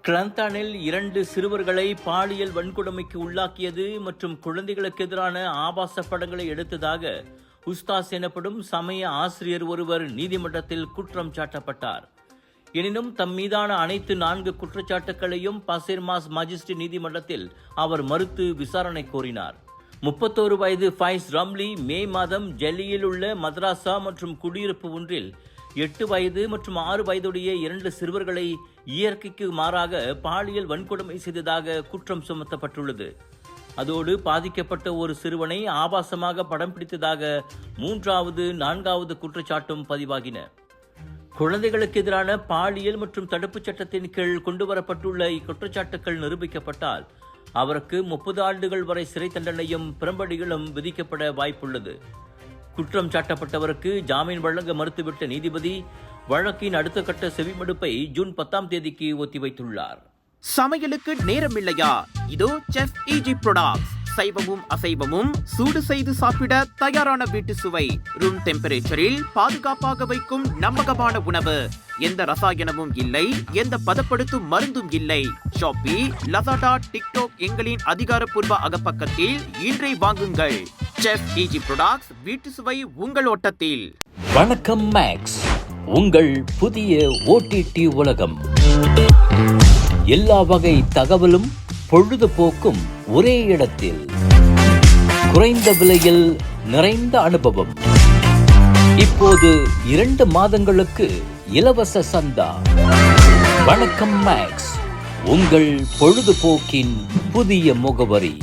கிளந்தானில் 2 சிறுவர்களை பாலியல் வன்கொடுமைக்கு உள்ளாக்கியது மற்றும் குழந்தைகளுக்கு எதிரான ஆபாச படங்களை எடுத்ததாக உஸ்தாஸ் எனப்படும் சமய ஆசிரியர் ஒருவர் நீதிமன்றத்தில் குற்றம் சாட்டப்பட்டார். எனினும் தம் மீதான அனைத்து 4 குற்றச்சாட்டுகளையும் பசேர்மாஸ் மஜிஸ்ட்ரேட் நீதிமன்றத்தில் அவர் மறுத்து விசாரணை கோரினார். 31 வயது ஃபைஸ் ரம்லி மே மாதம் டெல்லியில் உள்ள மதராசா மற்றும் குடியிருப்பு ஒன்றில் 8 வயது மற்றும் 6 வயதுடைய 2 சிறுவர்களை இயற்கைக்கு மாறாக பாலியல் வன்கொடுமை செய்ததாக குற்றம் சுமத்தப்பட்டுள்ளது. அதோடு பாதிக்கப்பட்ட ஒரு சிறுவனை ஆபாசமாக படம் பிடித்ததாக 3வது 4வது குற்றச்சாட்டும் பதிவாகின. குழந்தைகளுக்கு எதிரான பாலியல் மற்றும் தடுப்புச் சட்டத்தின் கீழ் கொண்டுவரப்பட்டுள்ள இக்குற்றச்சாட்டுகள் நிரூபிக்கப்பட்டால் அவருக்கு 30 ஆண்டுகள் வரை சிறை தண்டனையும் பிரம்படிகளும் விதிக்கப்பட வாய்ப்புள்ளது. குற்றம் சாட்டப்பட்டவருக்கு ஜாமீன் வழங்க மறுத்துவிட்ட நீதிபதி வழக்கின் அடுத்த கட்ட செவிமடுப்பை ஜூன் 10ஆம் தேதிக்கு ஒத்திவைத்துள்ளார். சமையலுக்கு நேரமில்லையா? இதோ செஃப் ஈஜி ப்ராடக்ட்ஸ். சைவமும் அசைவமும் சூடு செய்து சாப்பிட தயாரான வீட்டு சுவை. ரூம் டெம்பரேச்சரில் பாதுகாப்பாக வைக்கும் நம்பகமான உணவு. எந்த ரசாயனமும் இல்லை, எந்த பதப்படுத்தும் மருந்தும் இல்லை. ஷாப்பி, லசாடா, டிக்டாக் எங்களின் அதிகாரப்பூர்வ அகப்பக்கத்தில் இன்றை வாங்குங்கள். செஃப் ஈஜி ப்ராடக்ட்ஸ், வீட்டு சுவை உங்கள் ஓட்டத்தில். வணக்கம் மேக்ஸ், உங்கள் புதிய ஓடிடி உலகம். எல்லா வகை தகவலும் பொழுதுபோக்கும் ஒரே இடத்தில். குறைந்த விலையில் நிறைந்த அனுபவம். இப்போது 2 மாதங்களுக்கு இலவச சந்தா. வணக்கம் மேக்ஸ், உங்கள் பொழுதுபோக்கின் புதிய முகவரி.